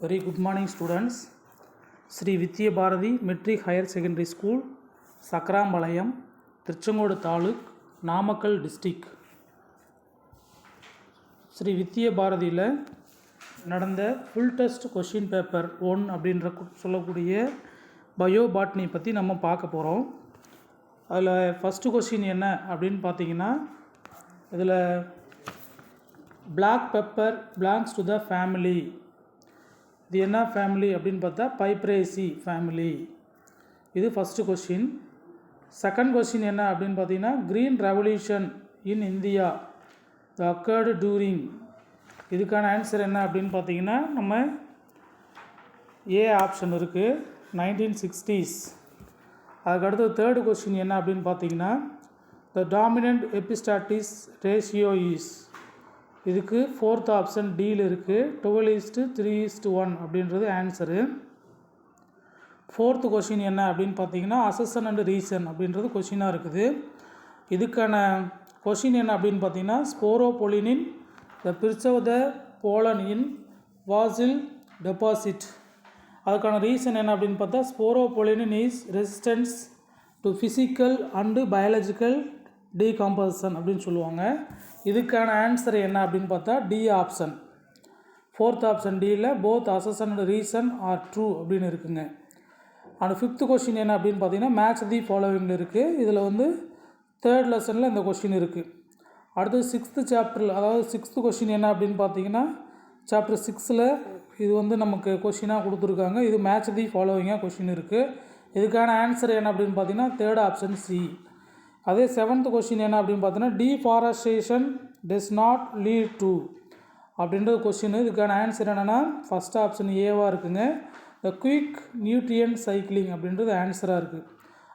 Very good morning, students. Sri Vidya Bharati Metric Higher Secondary School, Sakrambalayam, Tiruchengodu Taluk, Namakkal District. Sri Vidya Bharatiயில் நடந்த full test question paper 1 அப்படின்ற சொல்லக்கூடிய bio botany பற்றி நம்ம பார்க்க போகிறோம். அதில் ஃபஸ்ட்டு கொஷின் என்ன அப்படின்னு பார்த்தீங்கன்னா, இதில் black pepper belongs to the family. இது என்ன ஃபேமிலி அப்படின்னு பார்த்தா பைப்ரேசி ஃபேமிலி. இது ஃபஸ்ட்டு கொஷின். செகண்ட் கொஷின் என்ன அப்படின்னு பார்த்தீங்கன்னா, green revolution in India the accord during. இதுக்கான ஆன்சர் என்ன அப்படின்னு பார்த்தீங்கன்னா, நம்ம ஏ ஆப்ஷன் இருக்குது, 1960s. அதுக்கடுத்து தேர்டு கொஷின் என்ன அப்படின்னு பார்த்தீங்கன்னா, த டாமினன்ட் எபிஸ்டாட்டிஸ் ரேஷியோ இஸ். இதுக்கு ஃபோர்த் ஆப்ஷன் டியில் இருக்குது, 12:3:1 அப்படின்றது ஆன்சரு. ஃபோர்த்து கொஷின் என்ன அப்படின்னு பார்த்தீங்கன்னா, அசஷன் அண்ட் ரீசன் அப்படின்றது கொஷினாக இருக்குது. இதுக்கான கொஷின் என்ன அப்படின்னு பார்த்தீங்கன்னா, sporopollenin the preserve the pollen in fossil deposit. அதுக்கான ரீசன் என்ன அப்படின்னு பார்த்தா, sporopollenin is resistance to physical and biological decomposition அப்படின்னு சொல்லுவாங்க. இதுக்கான ஆன்சர் என்ன அப்படின்னு பார்த்தா டி ஆப்ஷன். ஃபோர்த் ஆப்ஷன் டியில் both assertion and reason are true அப்படின்னு இருக்குங்க. அண்ட் ஃபிஃப்த்து கொஷின் என்ன அப்படின்னு பார்த்தீங்கன்னா, மேட்ச் தி ஃபாலோவிங்கில் இருக்குது. இதில் வந்து தேர்ட் லெசனில் இந்த கொஷின் இருக்குது. அடுத்து சிக்ஸ்த்து சாப்டரில், அதாவது சிக்ஸ்த்து கொஷின் என்ன அப்படின்னு பார்த்தீங்கன்னா, சாப்டர் 6ல் இது வந்து நமக்கு கொஷினாக கொடுத்துருக்காங்க. இது மேட்ச் தி ஃபாலோவிங்காக கொஷின் இருக்குது. இதுக்கான ஆன்சர் என்ன அப்படின்னு பார்த்தீங்கன்னா, தேர்ட் ஆப்ஷன் சி. அதே செவன்த் கொஷின் என்ன அப்படின்னு பார்த்தீங்கன்னா, deforestation does not lead to அப்படின்ற கொஷின். இதுக்கான ஆன்சர் என்னென்னா ஃபஸ்ட் ஆப்ஷன் ஏவாக இருக்குங்க, த குயிக் நியூட்ரியன் சைக்கிளிங் அப்படின்றது ஆன்சராக இருக்குது.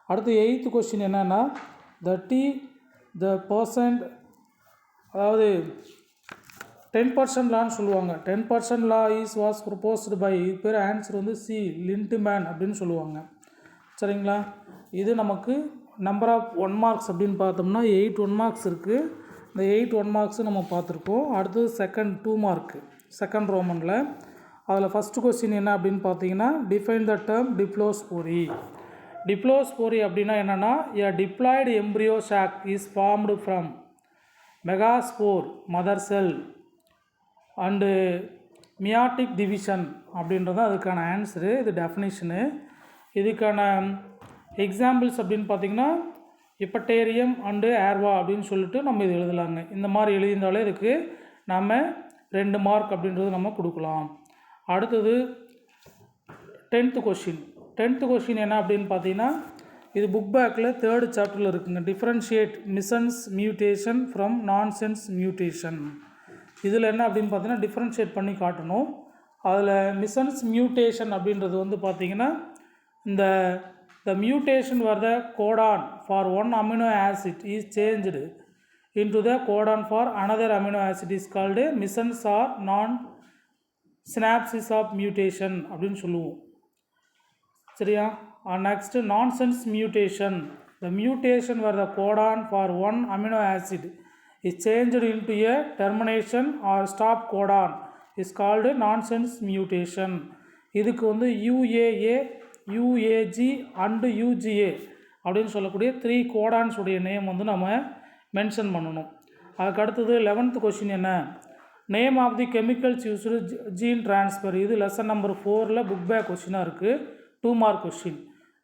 அடுத்து எயித்து கொஷின் என்னென்னா, த பர்சன்ட், அதாவது 10% லான்னு சொல்லுவாங்க. 10% லா வாஸ் ப்ரொபோஸ்டு பை, இது பேர் ஆன்சர் வந்து சி, லிண்ட்மேன் அப்படின்னு சொல்லுவாங்க. சரிங்களா? இது நமக்கு நம்பர் ஆஃப் 1 மார்க்ஸ் அப்படின்னு பார்த்தோம்னா 8 1 மார்க்ஸ் இருக்குது. இந்த 8 1 மார்க்ஸு நம்ம பார்த்துருக்கோம். அடுத்தது செகண்ட் 2 மார்க்கு செகண்ட் ரோமனில். அதில் ஃபஸ்ட்டு கொஸ்டின் என்ன அப்படின்னு பார்த்தீங்கன்னா, டிஃபைன் த டேர்ம் டிப்ளோஸ்போரி. டிப்ளோஸ்போரி அப்படின்னா என்னென்னா, a diploid embryo sac is formed from megaspore mother cell and meiotic division அப்படின்றது அதுக்கான ஆன்சரு. இது டெஃபினிஷனு. இதுக்கான எக்ஸாம்பிள்ஸ் அப்படின்னு பார்த்திங்கன்னா, இப்பட்டேரியம் அண்டு ஏர்வா அப்படின்னு சொல்லிட்டு நம்ம இது எழுதலாங்க. இந்த மாதிரி எழுதியிருந்தாலே இதுக்கு நம்ம 2 மார்க் அப்படின்றது நம்ம கொடுக்கலாம். அடுத்தது 10th கொஷின். 10th கொஷின் என்ன அப்படின்னு பார்த்தீங்கன்னா, இது புக் பேக்கில் 3rd சாப்டரில் இருக்குங்க. Differentiate missense mutation from nonsense mutation. இதில் என்ன அப்படின்னு பார்த்தீங்கன்னா, டிஃப்ரென்ஷியேட் பண்ணி காட்டணும். அதில் மிசன்ஸ் மியூட்டேஷன் அப்படின்றது வந்து பார்த்திங்கன்னா, the mutation where the codon for one amino acid is changed into the codon for another amino acid is called missense or non-synapsis of mutation அப்படின்னு சொல்லுவோம். சரியா? Next nonsense mutation. the mutation where the codon for one amino acid is changed into a termination or stop codon is called nonsense mutation. இதுக்கு வந்து UAA, UAG and UGA அப்படின்னு சொல்லக்கூடிய 3 கோடான்ஸுடைய name வந்து நம்ம mention பண்ணணும். அதுக்கு அடுத்தது 11th கொஷின் என்ன, name of the chemicals used gene transfer. இது லெசன் நம்பர் 4ல் புக் பேக் கொஷினாக இருக்குது, 2 மார்க் கொஷின்.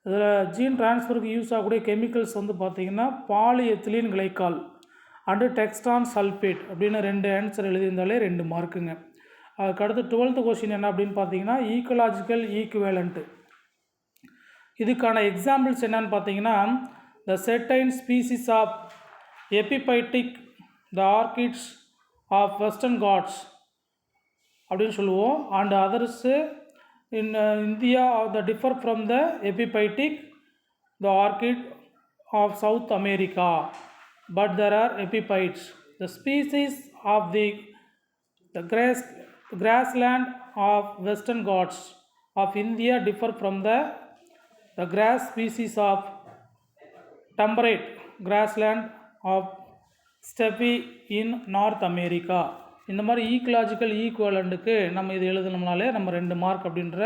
இதில் ஜீன் ட்ரான்ஸ்ஃபருக்கு யூஸ் ஆகக்கூடிய கெமிக்கல்ஸ் வந்து பார்த்திங்கன்னா, polyethylene glycol and dextran sulphate அப்படின்னு 2 ஆன்சர் எழுதியிருந்தாலே 2 மார்க்குங்க. அதுக்கு அடுத்து 12th கொஷின் என்ன அப்படின்னு பார்த்தீங்கன்னா, ஈக்கலாஜிக்கல் ஈக்குவேலண்ட்டு. இதுக்கான எக்ஸாம்பிள்ஸ் என்னன்னு பார்த்தீங்கன்னா, the certain species of epiphytic the orchids of Western Ghats அப்படின்னு சொல்லுவோம். And others in India the differ from the epiphytic the orchid of South America but there are epiphytes. The species of the grassland of Western Ghats of India differ from the grass species of temperate grassland of steppe in North America. இந்த மாதிரி ecological ஈக்குவலண்ட்டுக்கு நம்ம இது எழுதுனோம்னாலே நம்ம 2 mark அப்படின்ற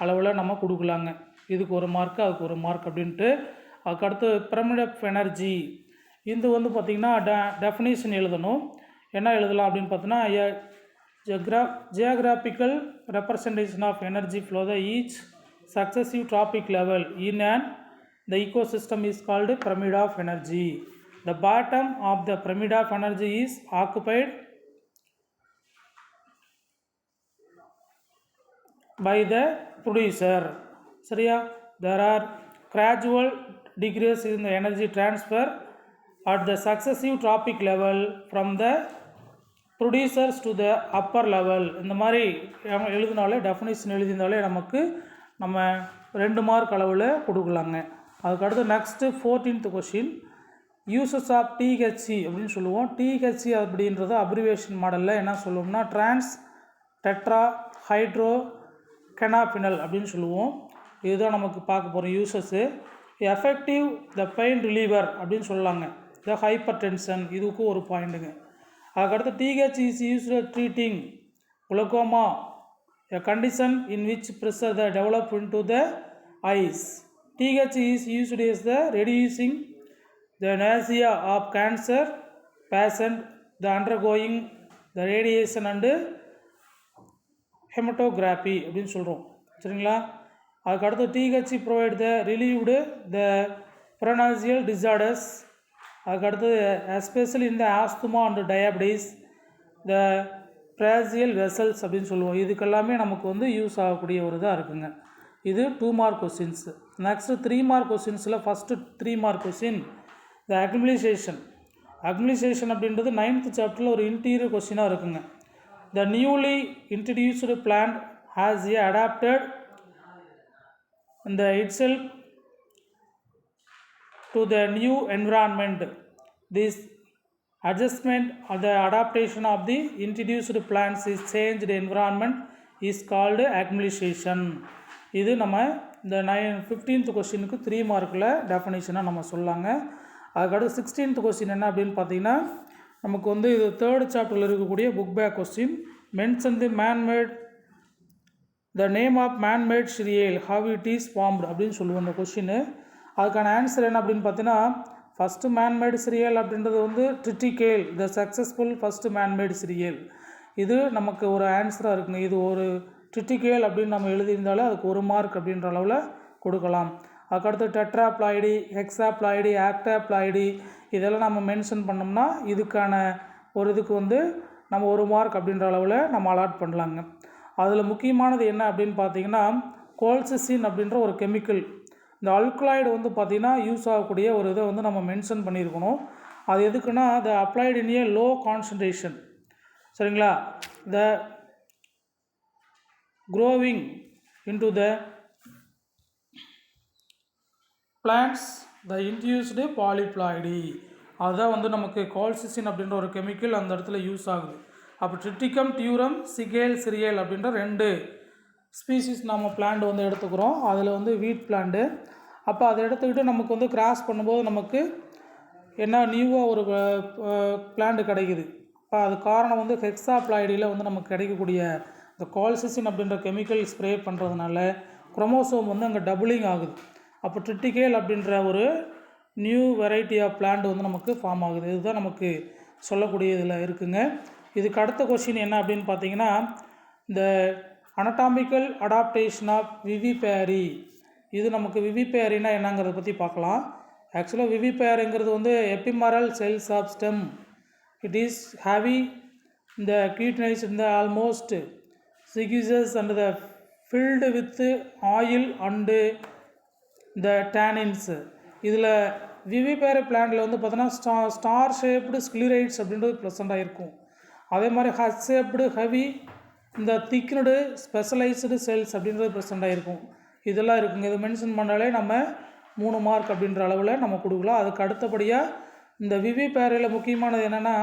அளவில் நம்ம கொடுக்கலாங்க. இதுக்கு 1 மார்க்கு, அதுக்கு 1 மார்க் அப்படின்ட்டு. அதுக்கடுத்து பிரமிட் ஆஃப் எனர்ஜி, இது வந்து பார்த்திங்கன்னா டெஃபினேஷன் எழுதணும். என்ன எழுதலாம் அப்படின்னு பார்த்தோன்னா, geographical representation of energy flow the each successive tropic level in the ecosystem is called pyramid of energy. The bottom of the pyramid of energy is occupied by the producer. சரியா? There are gradual decrease in the energy transfer at the successive tropic level from the producers to the upper level. இந்த மாதிரி எழுதினாலே definition எழுதினாலே நமக்கு நம்ம 2 mark அளவில் கொடுக்கலாங்க. அதுக்கடுத்து next 14th question, uses of DHC அப்படின்னு சொல்லுவோம். டிஹெச்சி அப்படின்றது அப்ரிவேஷன் மாடலில் என்ன சொல்லுவோம்னா ட்ரான்ஸ் டெட்ரா ஹைட்ரோ கெனாபினல் அப்படின்னு சொல்லுவோம். இதுதான் நமக்கு பார்க்க போகிற uses. Effective the pain reliever அப்படின்னு சொல்லலாங்க. த ஹைப்பர் டென்ஷன், இதுக்கு ஒரு பாயிண்ட்டுங்க. அதுக்கடுத்து DH is used treating glaucoma, a condition in which pressure the develop into the eyes. TH is used as the reducing the nausea of cancer patient the undergoing the radiation and hematography அப்படின்னு சொல்கிறோம். சரிங்களா? அதுக்கடுத்து TH provide the relieved the pronasial disorders. அதுக்கடுத்து especially in the asthma and diabetes the brachial vessels அப்படின்னு சொல்லுவோம். இதுக்கெல்லாமே நமக்கு வந்து use ஆகக்கூடிய ஒரு இதாக இருக்குங்க. இது 2 மார்க் கொஸ்டின்ஸ். நெக்ஸ்ட்டு 3 மார்க் கொஸ்டின்ஸில் first 3 mark question the acclimation. Acclimation அப்படின்றது 9th சாப்டரில் ஒரு இன்டீரியர் கொஸ்டினாக இருக்குங்க. The newly introduced plant has a adapted இந்த itself to the new environment. This adjustment or the adaptation of the introduced plants is changed environment is called acclimation. இது நம்ம இந்த 15th கொஸ்டினுக்கு 3 மார்க்கில் டெஃபினேஷனாக நம்ம சொல்லாங்க. அதுக்கடுத்து 16th கொஸ்டின் என்ன அப்படின்னு பார்த்தீங்கன்னா, நமக்கு வந்து இது 3rd சாப்டரில் இருக்கக்கூடிய book back question. Mention the manmade the name of manmade cereal how it is formed அப்படின்னு சொல்லுவோம் இந்த கொஸ்டின். அதுக்கான ஆன்சர் என்ன அப்படின்னு பார்த்தீங்கன்னா, ஃபஸ்ட்டு மேன்மேடு சிரியல் அப்படின்றது வந்து ட்ரிட்டிகேல் த சக்ஸஸ்ஃபுல் ஃபஸ்ட்டு மேன்மேடு சிரியல். இது நமக்கு ஒரு ஆன்சராக இருக்குங்க. இது ஒரு ட்ரிட்டிகேல் அப்படின்னு நம்ம எழுதியிருந்தாலே அதுக்கு 1 மார்க் அப்படின்ற அளவில் கொடுக்கலாம். அதுக்கடுத்து டெட்ராப்ளாய்டி, ஹெக்ஸாப்ளாய்டி, ஆக்டாப்ளாய்டி இதெல்லாம் நம்ம மென்ஷன் பண்ணோம்னா இதுக்கான ஒரு இதுக்கு வந்து நம்ம 1 மார்க் அப்படின்ற அளவில் நம்ம அலாட் பண்ணலாங்க. அதில் முக்கியமானது என்ன அப்படின்னு பார்த்தீங்கன்னா, கோல்சிசின் அப்படின்ற ஒரு கெமிக்கல். இந்த அல்கலாய்டு வந்து பார்த்திங்கன்னா யூஸ் ஆகக்கூடிய ஒரு இதை வந்து நம்ம மென்ஷன் பண்ணியிருக்கணும். அது எதுக்குன்னா the applied in a low concentration. சரிங்களா? The growing into the plants the induced polyploidy. அதுதான் வந்து நமக்கு கோல்சிசின் அப்படின்ற ஒரு கெமிக்கல் அந்த இடத்துல யூஸ் ஆகுது. அப்போ ட்ரிட்டிகம் டியூரம் சிகேல் சிரியல் அப்படின்ற 2 ஸ்பீசிஸ் நம்ம பிளான்ட் வந்து எடுத்துக்கிறோம். அதில் வந்து வீட் பிளான்ட்டு. அப்போ அதை எடுத்துக்கிட்டு நமக்கு வந்து கிராஸ் பண்ணும்போது நமக்கு என்ன நியூவாக ஒரு பிளான்ட் கிடைக்குது. இப்போ அது காரணம் வந்து ஹெக்ஸாப்ளாய்டியில் வந்து நமக்கு கிடைக்கக்கூடிய இந்த கோல்சிசின் அப்படின்ற கெமிக்கல் ஸ்ப்ரே பண்ணுறதுனால குரோமோசோம் வந்து அங்கே டபுளிங் ஆகுது. அப்போ ட்ரிட்டிகேல் அப்படின்ற ஒரு நியூ வெரைட்டி ஆஃப் பிளான்ட் வந்து நமக்கு ஃபார்ம் ஆகுது. இதுதான் நமக்கு சொல்லக்கூடிய இதில் இருக்குங்க. இதுக்கு அடுத்த கொஸ்டின் என்ன அப்படின்னு பார்த்தீங்கன்னா, இந்த anatomical adaptation of விவிபேரி. இது நமக்கு விவிபேரினா என்னங்கிறத பற்றி பார்க்கலாம். ஆக்சுவலாக விவிபேருங்கிறது வந்து ephemeral cells of stem. It is heavy இந்த கீட்னைஸ் இந்த ஆல்மோஸ்ட் சிகிசஸ் and the filled with oil and இந்த டேனின்ஸ். இதில் விவிபேரி பிளான்ட்டில் வந்து பார்த்தோன்னா ஸ்டார் ஷேப்டு ஸ்க்ளிரைட்ஸ் அப்படின்றது ப்ரெசண்ட் ஆகிருக்கும். அதே மாதிரி ஹட் ஷேப்டு ஹெவி இந்த திக்னடு ஸ்பெஷலைஸ்டு செல்ஸ் அப்படின்றது ப்ரெசண்ட் ஆகிருக்கும். இதெல்லாம் இருக்குங்க. இது மென்ஷன் பண்ணாலே நம்ம 3 மார்க் அப்படின்ற அளவில் நம்ம கொடுக்கலாம். அதுக்கு அடுத்தபடியாக இந்த விவிபேரியில் முக்கியமானது என்னென்னா,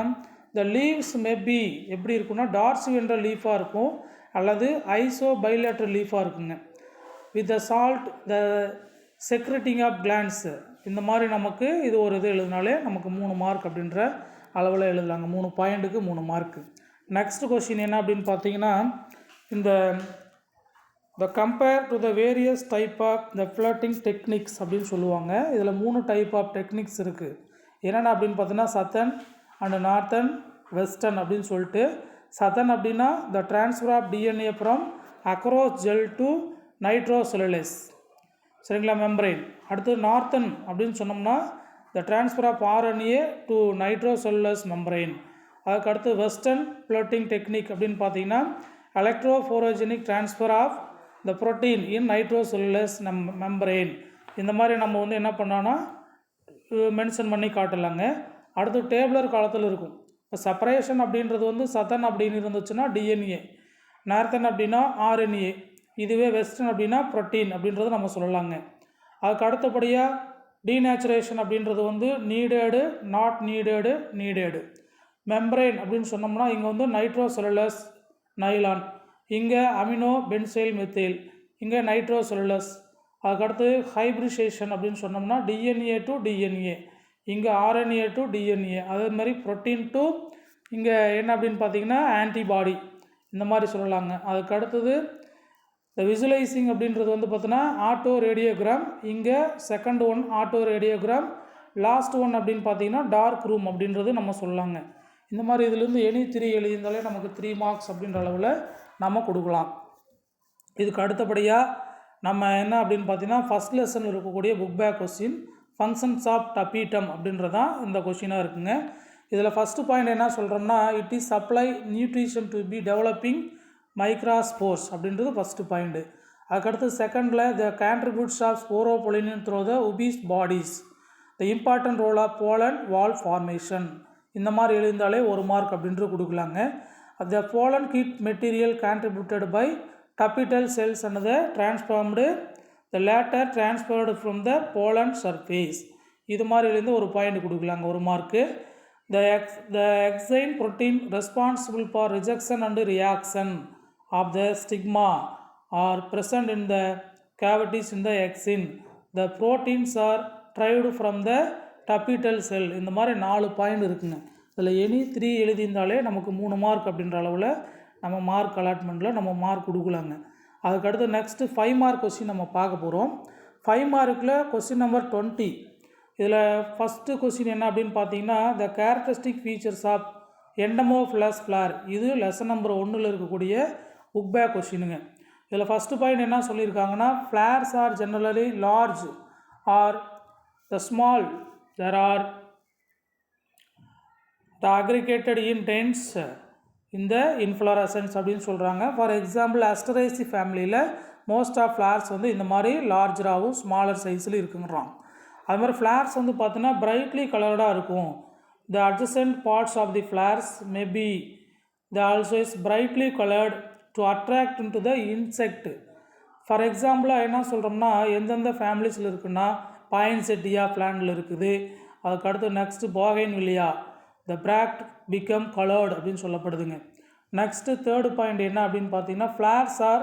இந்த லீவ்ஸ் மேபி எப்படி இருக்குன்னா டார்ஸ் என்ற லீஃபாக இருக்கும் அல்லது ஐசோ பைலேட்ரல் லீஃபாக இருக்குங்க. With the salt the secreting of glands. இந்த மாதிரி நமக்கு இது ஒரு இது எழுதினாலே நமக்கு 3 மார்க் அப்படின்ற அளவில் எழுதலாங்க. 3 பாயிண்ட்டுக்கு 3 மார்க்கு. நெக்ஸ்ட் கொஷின் என்ன அப்படின்னு பார்த்தீங்கன்னா, இந்த the compare to the various type of the blotting techniques அப்படின்னு சொல்லுவாங்க. இதில் 3 டைப் ஆஃப் டெக்னிக்ஸ் இருக்குது. என்னென்ன அப்படின்னு பார்த்தீங்கன்னா, சதர்ன் அண்ட் நார்த்தன், வெஸ்டர்ன் அப்படின்னு சொல்லிட்டு. சதர்ன் அப்படின்னா the transfer of DNA from agarose gel to nitrocellulose, சரிங்களா, மெம்பரைன். அடுத்து நார்த்தன் அப்படின்னு சொன்னோம்னா the transfer of RNA to nitrocellulose membrane. அதுக்கு அடுத்து வெஸ்டர்ன் ஃப்ளட்டிங் டெக்னிக் அப்படின்னு பார்த்தீங்கன்னா electrophoretic transfer of the protein in nitrocellulose membrane. இந்த மாதிரி நம்ம வந்து என்ன பண்ணோன்னா மென்ஷன் பண்ணி காட்டலாங்க. அடுத்து டேபிளர் காலத்தில் இருக்கும். இப்போ செப்பரேஷன் அப்படின்றது வந்து சதன் அப்படின்னு இருந்துச்சுன்னா டிஎன்ஏ, நார்த்தன் அப்படின்னா ஆர்என்ஏ, இதுவே வெஸ்டர்ன் அப்படின்னா புரோட்டீன் அப்படின்றது நம்ம சொல்லலாங்க. அதுக்கு அடுத்தபடியாக டீநேச்சுரேஷன் அப்படின்றது வந்து நீடேடு, நாட் நீடேடு, நீடேடு. மெம்பரைன் அப்படின்னு சொன்னோம்னா இங்கே வந்து நைட்ரோசெல்லுலஸ் நைலான், இங்கே அமினோ பென்சைல் மெத்தில், இங்கே நைட்ரோசெல்லுலஸ். அதுக்கடுத்து ஹைப்ரிடேஷன் அப்படின்னு சொன்னோம்னா டிஎன்ஏ டு டிஎன்ஏ, இங்கே ஆர்என்ஏ டு டிஎன்ஏ. அதே மாதிரி புரோட்டீன் டு இங்கே என்ன அப்படின்னு பார்த்தீங்கன்னா ஆன்டிபாடி, இந்த மாதிரி சொல்லலாங்க. அதுக்கு அடுத்தது இந்த விசுவலைசிங் அப்படின்றது வந்து பார்த்தோன்னா ஆட்டோ ரேடியோகிராம், இங்கே second one auto radiogram, last one அப்படின்னு பார்த்தீங்கன்னா டார்க் ரூம் அப்படின்றது நம்ம சொல்லலாங்க. இந்த மாதிரி இதுலேருந்து எனி 3 எழுதியிருந்தாலே நமக்கு 3 மார்க்ஸ் அப்படின்ற அளவில் நம்ம கொடுக்கலாம். இதுக்கு அடுத்தபடியாக நம்ம என்ன அப்படின்னு பார்த்தீங்கன்னா ஃபஸ்ட் லெசன் இருக்கக்கூடிய book back question functions of tapetum அப்படின்றதான் இந்த கொஸ்டினாக இருக்குங்க. இதில் ஃபஸ்ட்டு பாயிண்ட் என்ன சொல்கிறோம்னா it is supply nutrition to be developing microspores அப்படின்றது ஃபஸ்ட்டு பாயிண்ட்டு. அதுக்கடுத்து செகண்டில் the contributes of sporopollenin through the Ubisch bodies, the important role of pollen wall formation. இந்த மாதிரி எழுந்தாலே 1 மார்க் அப்படின்ட்டு கொடுக்கலாங்க. The pollen kitt material contributed by tapetal cells and the transformed the later transferred from the pollen surface. இது மாதிரி எழுந்து ஒரு point கொடுக்கலாங்க, 1 mark. The exine protein responsible for rejection and reaction of the stigma or present in the cavities in the exin. The proteins are derived from the tapetal cell. இந்த மாதிரி 4 point இருக்குங்க. இதில் any 3 எழுதியிருந்தாலே நமக்கு 3 mark அப்படின்ற அளவில் நம்ம mark அலாட்மெண்ட்டில் நம்ம mark கொடுக்கலாங்க. அதுக்கடுத்து நெக்ஸ்ட்டு 5 மார்க் கொஸ்டின் நம்ம பார்க்க போகிறோம். 5 மார்க்கில் கொஸ்டின் நம்பர் 20. இதில் ஃபஸ்ட்டு கொஸ்டின் என்ன அப்படின்னு பார்த்தீங்கன்னா the characteristic features of entomophilous flower. இது லெசன் நம்பர் 1ல் இருக்கக்கூடிய புக் பேக் கொஸ்டினுங்க. இதில் ஃபஸ்ட்டு பாயிண்ட் என்ன சொல்லியிருக்காங்கன்னா flowers are generally large are the small, there are the aggregated in dense in the inflorescence அப்படின்னு சொல்கிறாங்க. ஃபார் எக்ஸாம்பிள் அஸ்டரேசி ஃபேமிலியில் மோஸ்ட் ஆஃப் ஃப்ளார்ஸ் வந்து இந்த மாதிரி லார்ஜராகவும் ஸ்மாலர் சைஸில் இருக்குங்கிறாங்க. அது மாதிரி ஃப்ளார்ஸ் வந்து பார்த்தீங்கன்னா பிரைட்லி கலர்டாக இருக்கும். The adjacent parts of the flowers may be the also is brightly coloured to attract in to the insect. For எக்ஸாம்பிளாக என்ன சொல்கிறோம்னா எந்தெந்த ஃபேமிலிஸில் இருக்குன்னா பாயின்செட்டியா பிளான்டில் இருக்குது. அதுக்கடுத்து next bougainvillea the bract become coloured அப்படின்னு சொல்லப்படுதுங்க. நெக்ஸ்ட்டு தேர்டு பாயிண்ட் என்ன அப்படின்னு பார்த்தீங்கன்னா flowers are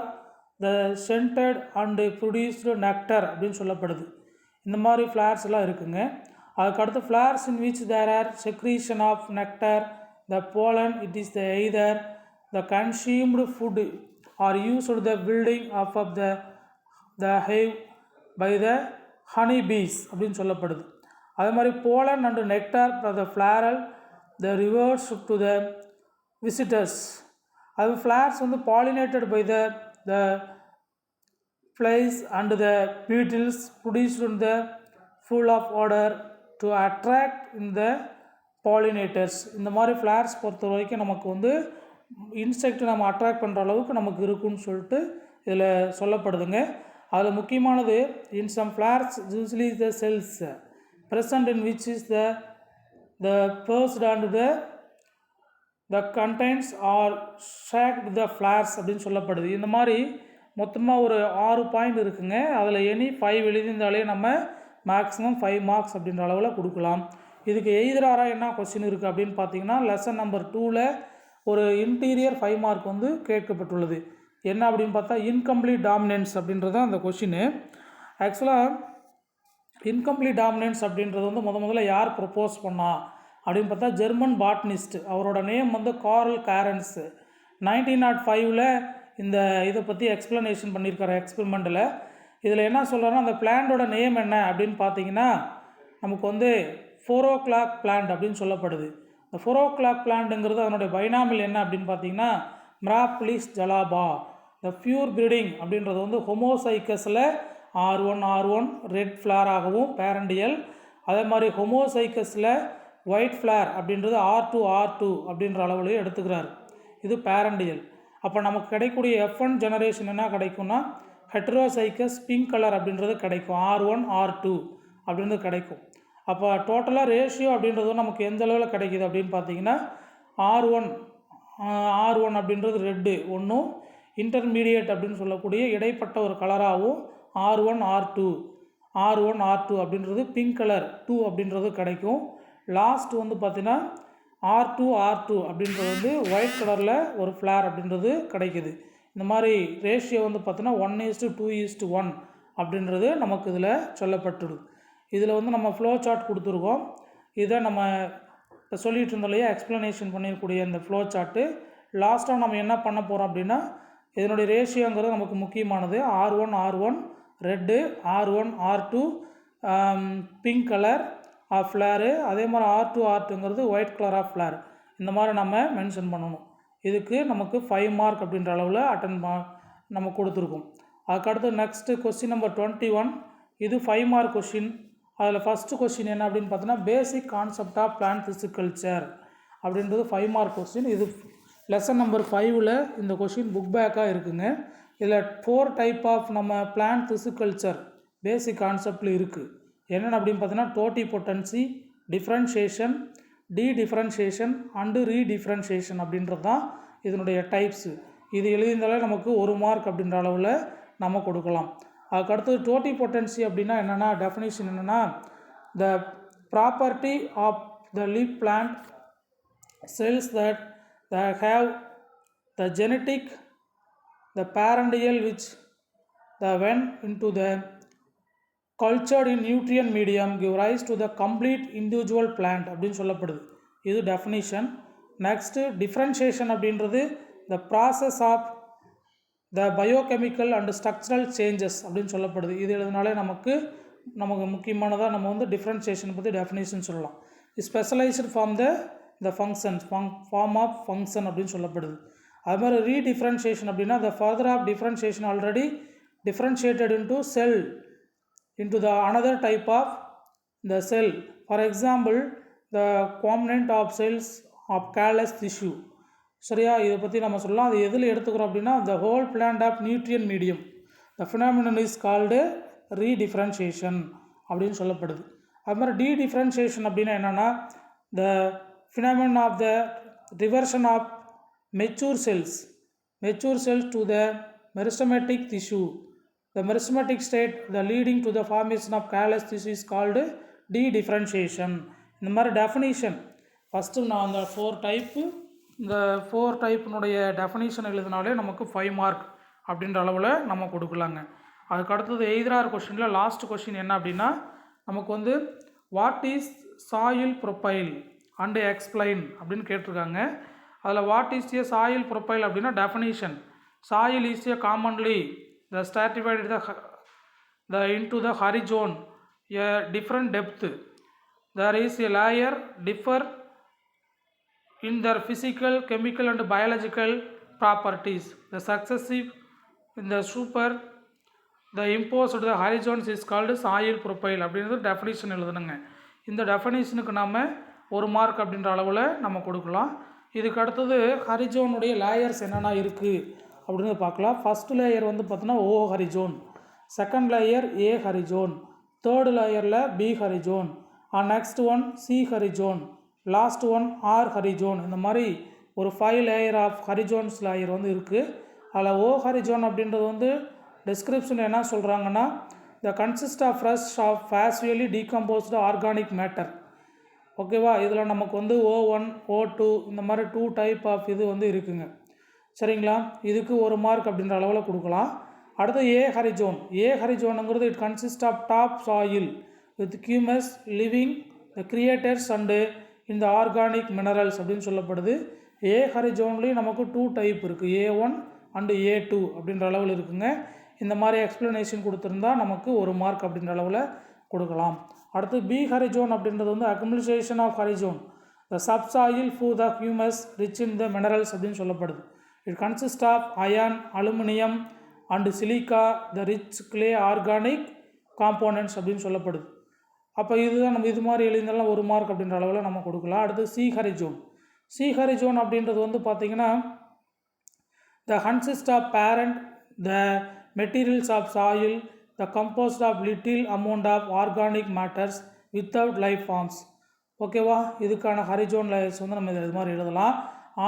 the scented and produced nectar அப்படின்னு சொல்லப்படுது. இந்த மாதிரி ஃப்ளார்ஸ் எல்லாம் இருக்குங்க. அதுக்கடுத்து flowers in which there are secretion of nectar the pollen it is the either the consumed food or used the building of the hive by the honey bees அப்படின்னு சொல்லப்படுது. அதே மாதிரி pollen and nectar the floral the rivers to the visitors. அது flowers வந்து pollinated by the flies and the beetles produced in the full of order to attract in the pollinators. இந்த மாதிரி flowers பொறுத்த வரைக்கும் நமக்கு வந்து இன்செக்ட் நம்ம attract பண்ணுற அளவுக்கு நமக்கு இருக்குன்னு சொல்லிட்டு இதில் சொல்லப்படுதுங்க. அதில் முக்கியமானது in some flowers usually the cells present in which is the first and the contents are stacked the flowers அப்படின்னு சொல்லப்படுது. இந்த மாதிரி மொத்தமாக ஒரு 6 பாயிண்ட் இருக்குங்க. அதில் எனி 5 எழுதியிருந்தாலே நம்ம மேக்ஸிமம் 5 மார்க்ஸ் அப்படின்ற அளவில் கொடுக்கலாம். இதுக்கு எய்தராக என்ன கொஸ்டின் இருக்குது அப்படின்னு பார்த்தீங்கன்னா லெசன் நம்பர் 2ல் ஒரு இன்டீரியர் 5 மார்க் வந்து கேட்கப்பட்டுள்ளது. என்ன அப்படின்னு பார்த்தா இன்கம்ப்ளீட் டாமினன்ஸ் அப்படின்றது அந்த கொஷினு. ஆக்சுவலாக இன்கம்ப்ளீட் டாமினன்ஸ் அப்படின்றது வந்து முதல்ல யார் ப்ரப்போஸ் பண்ணா அப்படின்னு பார்த்தா ஜெர்மன் பாட்னிஸ்ட், அவரோட நேம் வந்து கார்ல் கேரன்ஸு. 1905 இந்த இதை பற்றி எக்ஸ்ப்ளனேஷன் பண்ணியிருக்காரு எக்ஸ்பெரிமெண்ட்டில். இதில் என்ன சொல்கிறாருன்னா, அந்த பிளான்ட்டோட நேம் என்ன அப்படின்னு பார்த்தீங்கன்னா நமக்கு வந்து 4 o'clock பிளான்ட் அப்படின்னு சொல்லப்படுது. இந்த 4 o'clock பிளான்ட்டுங்கிறது அதனுடைய பைனாமில் என்ன அப்படின்னு பார்த்தீங்கன்னா மிராப்ளிஸ் ஜலாபா. இந்த பியூர் ப்ரீடிங் அப்படின்றது வந்து ஹோமோசைக்கஸில் R1 ரெட் ஃப்ளாராகவும் பேரண்டியல், அதே மாதிரி ஹோமோசைக்கஸில் ஒயிட் ஃப்ளார் அப்படின்றது R2 அப்படின்ற அளவுலேயே எடுத்துக்கிறார். இது பேரண்டியல். அப்போ நமக்கு கிடைக்கக்கூடிய F1 ஜெனரேஷன் என்ன கிடைக்கும்னா ஹெட்ரோசைக்கஸ் பிங்க் கலர் அப்படின்றது கிடைக்கும், R1 அப்படின்றது கிடைக்கும். அப்போ டோட்டலாக ரேஷியோ அப்படின்றது நமக்கு எந்த அளவில் கிடைக்கிது அப்படின்னு பார்த்தீங்கன்னா R1 அப்படின்றது ரெட்டு ஒன்றும், இன்டர்மீடியேட் அப்படின்னு சொல்லக்கூடிய இடைப்பட்ட ஒரு கலராகவும் R1 அப்படின்றது பிங்க் கலர் 2 அப்படின்றது கிடைக்கும். லாஸ்ட் வந்து பார்த்திங்கன்னா R2 அப்படின்றது வந்து ஒயிட் கலரில் ஒரு ஃப்ளார் அப்படின்றது கிடைக்கிது. இந்த மாதிரி ரேஷியோ வந்து பார்த்தீங்கன்னா 1:2:1 அப்படின்றது நமக்கு இதில் சொல்லப்பட்டுடுது. இதில் வந்து நம்ம ஃப்ளோ சார்ட் கொடுத்துருக்கோம். இதை நம்ம சொல்லிகிட்டு இருந்தோம் இல்லையா, எக்ஸ்ப்ளனேஷன் பண்ணியிருக்கூடிய இந்த ஃப்ளோ சார்ட்டு. லாஸ்ட்டாக நம்ம என்ன பண்ண போகிறோம் அப்படின்னா இதனுடைய ரேஷியோங்கிறது நமக்கு முக்கியமானது. R1 red, R2 pink colour of flower, அதே மாதிரி R2ங்கிறது ஒயிட் கலர் ஆஃப் ஃப்ளார். இந்த மாதிரி நம்ம மென்ஷன் பண்ணணும். இதுக்கு நமக்கு 5 மார்க் அப்படின்ற அளவில் நம்ம கொடுத்துருக்கோம். அதுக்கடுத்து நெக்ஸ்ட்டு கொஸ்டின் நம்பர் 21. இது 5 மார்க் கொஷின். அதில் ஃபஸ்ட்டு கொஷின் என்ன அப்படின்னு பார்த்தீங்கன்னா பேசிக் கான்செப்ட் ஆஃப் பிளான்ட் திசுக்கல்ச்சர் அப்படின்றது 5 மார்க் கொஸ்டின். இது லெசன் நம்பர் 5 இந்த கொஷின் புக் பேக்காக இருக்குங்க. இதில் 4 டைப் ஆஃப் நம்ம பிளான்ட் திசுக்கல்ச்சர் பேசிக் கான்செப்டில் இருக்குது. என்னென்ன அப்படின்னு பார்த்தீங்கன்னா டோட்டிபொட்டன்சி, டிஃப்ரென்ஷியேஷன், டிஃப்ரென்ஷியேஷன் அண்டு ரீடிஃப்ரென்ஷியேஷன் அப்படின்றது தான் இதனுடைய டைப்ஸு. இது எழுதியிருந்தாலே நமக்கு 1 மார்க் அப்படின்ற அளவில் நம்ம கொடுக்கலாம். அதுக்கடுத்து டோட்டிபொட்டன்சி அப்படின்னா என்னென்னா டெஃபினிஷன் என்னென்னா the property of the leaf plant cells that have the genetic, the parendial which when into the cultured in nutrient medium give rise to the complete individual plant அப்படின்னு சொல்லப்படுது. இது டெஃபினிஷன். நெக்ஸ்ட்டு டிஃப்ரென்ஷியேஷன் அப்படின்றது the process of the biochemical and structural changes அப்படின்னு சொல்லப்படுது. இது எழுதினாலே நமக்கு முக்கியமானதாக நம்ம வந்து டிஃப்ரென்ஷியேஷன் பற்றி டெஃபினேஷன் சொல்லலாம். Specialised form the functions form of function அப்படின்னு சொல்லப்படுது. அது மாதிரி ரீடிஃப்ரென்ஷியேஷன் அப்படின்னா the further of differentiation already differentiated into cell into the another type of the cell. For example, the component of cells of callus tissue. சரியா, இதை பற்றி நம்ம சொல்லலாம். அது எதில் எடுத்துக்கிறோம் அப்படின்னா the whole plant of nutrient medium. The phenomenon is called redifferentiation அப்படின்னு சொல்லப்படுது. அது மாதிரி dedifferentiation அப்படின்னா என்னென்னா the phenomenon of the reversion of mature cells to the meristematic tissue. The meristematic state the leading to the formation of callus tissue is called dedifferentiation. இந்த மாதிரி definition first நான் அந்த 4 டைப்பு இந்த 4 டைப்பினுடைய டெஃபினிஷன் எழுதினாலே நமக்கு 5 mark அப்படின்ற அளவில் நம்ம கொடுக்கலாங்க. அதுக்கு அடுத்தது எய்தரார் கொஷினில் லாஸ்ட் கொஷின் என்ன அப்படின்னா நமக்கு வந்து what is soil profile and explain அப்படின்னு கேட்டிருக்காங்க. அதில் what is a soil profile அப்படின்னா definition soil is a commonly the stratified into the horizon a different depth. There is a layer differ in their physical, chemical and biological properties. The successive in the super the imposed the horizons is called soil profile அப்படின்றது definition எழுதணுங்க. இந்த டெஃபினிஷனுக்கு நம்ம 1 mark அப்படின்ற அளவில் நம்ம கொடுக்கலாம். இதுக்கு அடுத்தது ஹரிஜோனுடைய layers என்னென்ன இருக்குது அப்படின்னு பார்க்கலாம். ஃபஸ்ட் லேயர் வந்து பார்த்தோன்னா O horizon, second layer A horizon, third லேயரில் B horizon, next one C horizon, last one R horizon. இந்த மாதிரி ஒரு 5 லேயர் ஆஃப் ஹரிஜோன்ஸ் லேயர் வந்து இருக்குது. அதில் O ஹரிஜோன் அப்படின்றது வந்து டிஸ்கிரிப்ஷன் என்ன சொல்கிறாங்கன்னா the consist of fresh of partially decomposed organic matter. ஓகேவா, இதில் நமக்கு வந்து O1 O2 இந்த மாதிரி 2 டைப் ஆஃப் இது வந்து இருக்குங்க. சரிங்களா, இதுக்கு 1 மார்க் அப்படின்ற அளவில் கொடுக்கலாம். அடுத்து ஏ ஹரிஜோனுங்கிறது it consist of top soil with humus living the creatures and இந்த ஆர்கானிக் மினரல்ஸ் அப்படின்னு சொல்லப்படுது. ஏ ஹரிஜோன்லேயும் நமக்கு 2 டைப் இருக்குது, A1 அண்டு A2 அப்படின்ற அளவில் இருக்குங்க. இந்த மாதிரி எக்ஸ்ப்ளனேஷன் கொடுத்துருந்தா நமக்கு 1 மார்க் அப்படின்ற அளவில் கொடுக்கலாம். அடுத்து பி ஹரிஜோன் அப்படின்றது வந்து accumulation of horizon the subsoil full the humus rich in the minerals அப்படின்னு சொல்லப்படுது. It consist of iron, aluminium and silica the rich clay organic components அப்படின்னு சொல்லப்படுது. அப்போ இதுதான் நம்ம இது மாதிரி எழுதினாலும் 1 மார்க் அப்படின்ற அளவில் நம்ம கொடுக்கலாம். அடுத்து சி ஹரிஜோன். சி ஹரிஜோன் அப்படின்றது வந்து பார்த்திங்கன்னா the consist of parent the materials of soil the composed of little amount of organic matters without life forms. ஓகேவா, இதுக்கான ஹரிஜோன் லேயர்ஸ் வந்து நம்ம இது மாதிரி எழுதலாம்.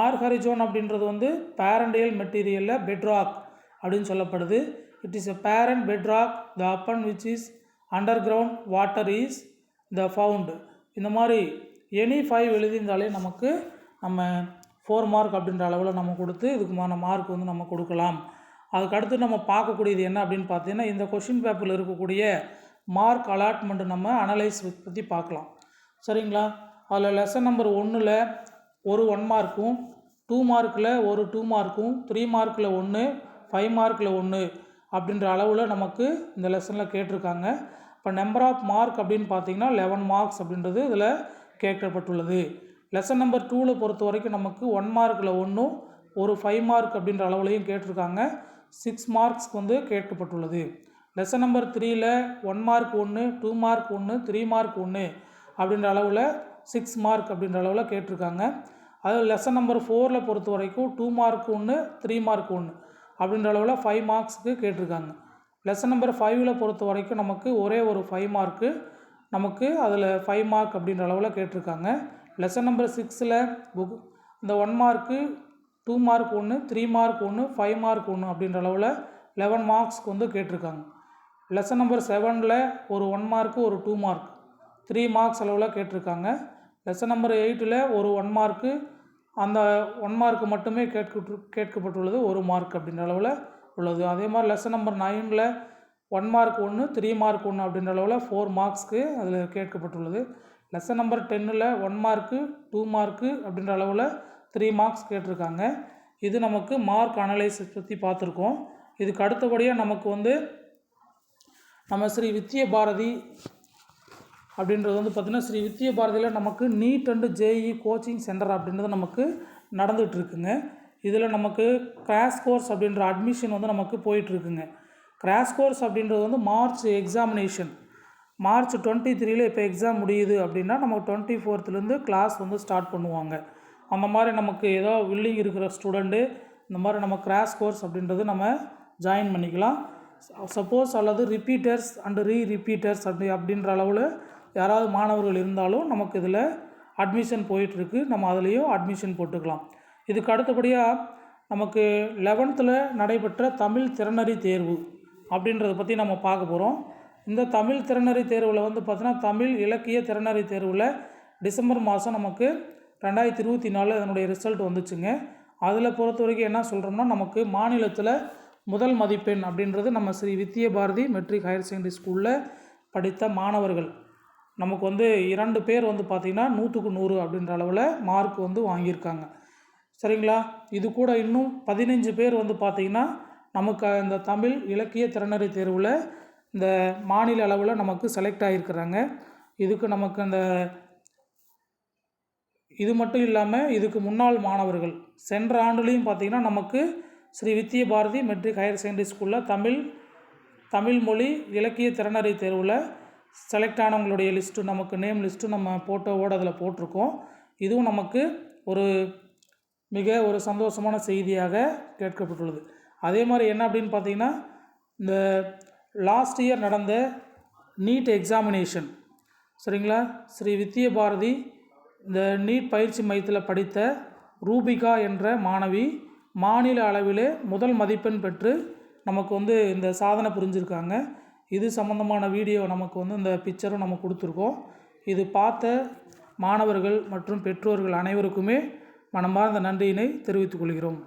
ஆர் ஹரிஜோன் அப்படின்றது வந்து பேரண்டியல் மெட்டீரியலில் பெட்ராக் அப்படின்னு சொல்லப்படுது. It is a parent bedrock the upon which is underground water is the found. இந்த மாதிரி எனி 5 எழுதியிருந்தாலே நமக்கு நம்ம 4 மார்க் அப்படின்ற அளவில் நம்ம கொடுத்து இதுக்குமான மார்க் வந்து நம்ம கொடுக்கலாம். அதுக்கடுத்து நம்ம பார்க்கக்கூடியது என்ன அப்படின்னு பார்த்தீங்கன்னா, இந்த கொஷின் பேப்பரில் இருக்கக்கூடிய மார்க் அலாட்மெண்ட்டு நம்ம அனலைஸ் பற்றி பார்க்கலாம். சரிங்களா, அதில் லெசன் நம்பர் 1ல் ஒரு 1 மார்க்கும், 2 மார்க்கில் ஒரு 2 மார்க்கும், 3 மார்க்கில் 1, 5 மார்க்கில் 1 அப்படின்ற அளவில் நமக்கு இந்த லெசனில் கேட்டிருக்காங்க. இப்போ நம்பர் ஆஃப் மார்க் அப்படின்னு பார்த்தீங்கன்னா 11 மார்க்ஸ் அப்படின்றது இதில் கேட்கப்பட்டுள்ளது. லெசன் நம்பர் 2ல் பொறுத்த வரைக்கும் நமக்கு 1 மார்க்கில் 1, ஒரு 5 மார்க் அப்படின்ற அளவுலையும் கேட்டிருக்காங்க. 6 மார்க்ஸ்க்கு வந்து கேட்கப்பட்டுள்ளது. லெசன் நம்பர் 3ல் 1 மார்க் 1, 2 மார்க் 1, 3 மார்க் 1 அப்படின்ற அளவில் 6 மார்க் அப்படின்ற அளவில் கேட்டிருக்காங்க. அது லெசன் நம்பர் 4ல் பொறுத்த வரைக்கும் 2 மார்க் 1, 3 மார்க் 1 அப்படின்ற அளவில் 5 மார்க்ஸுக்கு கேட்டிருக்காங்க. லெசன் நம்பர் 5ல் பொறுத்த வரைக்கும் நமக்கு ஒரே ஒரு 5 மார்க்கு நமக்கு அதில் 5 மார்க் அப்படின்ற அளவில் கேட்டிருக்காங்க. லெசன் நம்பர் 6ல் இந்த 1 மார்க்கு, 2 மார்க் 1, 3 மார்க் 1, 5 மார்க் 1 அப்படின்ற அளவில் 11 மார்க்ஸ்க்கு வந்து கேட்டிருக்காங்க. லெசன் நம்பர் 7ல் ஒரு 1 மார்க்கு, ஒரு 2 மார்க் 3 மார்க்ஸ் அளவில் கேட்டிருக்காங்க. லெசன் நம்பர் 8ல் ஒரு 1 மார்க்கு, அந்த 1 மார்க்கு மட்டுமே கேட்கப்பட்டுள்ளது, 1 மார்க் அப்படின்ற அளவில் உள்ளது. அதே மாதிரி லெசன் நம்பர் 9ல் 1 மார்க் 1, 3 மார்க் 1 அப்படின்ற அளவில் 4 மார்க்ஸ்க்கு அதில் கேட்கப்பட்டுள்ளது. லெசன் நம்பர் 10ல் 1 மார்க்கு, 2 மார்க்கு அப்படின்ற அளவில் 3 மார்க்ஸ் கேட்டிருக்காங்க. இது நமக்கு மார்க் அனலைசிஸ் பற்றி பார்த்துருக்கோம். இதுக்கு அடுத்தபடியாக நமக்கு வந்து நம்ம ஸ்ரீ வித்ய பாரதி அப்படின்றது வந்து பார்த்திங்கன்னா, ஸ்ரீ வித்ய பாரதியில் நமக்கு NEET and JEE coaching centre அப்படின்றது நமக்கு நடந்துகிட்ருக்குங்க. இதில் நமக்கு கிராஷ் கோர்ஸ் அப்படின்ற அட்மிஷன் வந்து நமக்கு போயிட்டுருக்குங்க. கிராஷ் கோர்ஸ் அப்படின்றது வந்து மார்ச் எக்ஸாமினேஷன், மார்ச் 23ல் இப்போ எக்ஸாம் முடியுது அப்படின்னா நமக்கு 24லேருந்து கிளாஸ் வந்து ஸ்டார்ட் பண்ணுவாங்க. அந்த மாதிரி நமக்கு ஏதோ வில்லிங் இருக்கிற ஸ்டூடெண்ட்டு இந்த மாதிரி நம்ம கிராஷ் கோர்ஸ் அப்படின்றது நம்ம ஜாயின் பண்ணிக்கலாம். சப்போஸ் அல்லது ரிப்பீட்டர்ஸ் அண்டு ரீரிப்பீட்டர்ஸ் அப்படின்ற அளவில் யாராவது மாணவர்கள் இருந்தாலும் நமக்கு இதில் அட்மிஷன் போயிட்டுருக்கு, நம்ம அதுலேயும் அட்மிஷன் போட்டுக்கலாம். இதுக்கு அடுத்தபடியாக நமக்கு 11th நடைபெற்ற தமிழ் திறனறி தேர்வு அப்படின்றத பற்றி நம்ம பார்க்க போகிறோம். இந்த தமிழ் திறனறி தேர்வில் வந்து பார்த்தீங்கன்னா, தமிழ் இலக்கிய திறனறி தேர்வில் டிசம்பர் மாதம் நமக்கு 2024 அதனுடைய ரிசல்ட் வந்துச்சுங்க. அதில் பொறுத்த வரைக்கும் என்ன சொல்கிறோம்னா, நமக்கு மாநிலத்தில் முதல் மதிப்பெண் அப்படின்றது நம்ம Shri Vidya Bharathi matric higher secondary ஸ்கூலில் படித்த மாணவர்கள் நமக்கு வந்து 2 பேர் வந்து பார்த்திங்கன்னா 100க்கு 100 அப்படின்ற அளவில் மார்க் வந்து வாங்கியிருக்காங்க. சரிங்களா, இது கூட இன்னும் 15 பேர் வந்து பார்த்திங்கன்னா நமக்கு இந்த தமிழ் இலக்கிய திறனறி தேர்வில் இந்த மாநில அளவில் நமக்கு செலக்ட் ஆகியிருக்கிறாங்க. இதுக்கு நமக்கு அந்த இது மட்டும் இல்லாமல் இதுக்கு முன்னாள் மாணவர்கள் சென்ற ஆண்டுலேயும் பார்த்திங்கன்னா நமக்கு Shri Vidya Bharathi matric higher secondary ஸ்கூலில் தமிழ் மொழி இலக்கிய திறனறி தேர்வில் செலக்ட் ஆனவங்களுடைய லிஸ்ட்டு நமக்கு நேம் லிஸ்ட்டு நம்ம ஃபோட்டோவோடு அதில் போட்டிருக்கோம். இதுவும் நமக்கு ஒரு சந்தோஷமான செய்தியாக கேட்கப்பட்டுள்ளது. அதே மாதிரி என்ன அப்படின்னு பார்த்திங்கன்னா, இந்த லாஸ்ட் இயர் நடந்த நீட் எக்ஸாமினேஷன் சரிங்களா, ஸ்ரீ வித்ய பாரதி இந்த நீட் பயிற்சி மையத்தில் படித்த ரூபிகா என்ற மாணவி மாநில அளவிலே முதல் மதிப்பெண் பெற்று நமக்கு வந்து இந்த சாதனை புரிஞ்சிருக்காங்க. இது சம்மந்தமான வீடியோ நமக்கு வந்து இந்த பிக்சரும் நம்ம கொடுத்துருக்கோம். இது பார்த்த மாணவர்கள் மற்றும் பெற்றோர்கள் அனைவருக்குமே மனமார்ந்த நன்றியினை தெரிவித்துக் கொள்கிறோம்.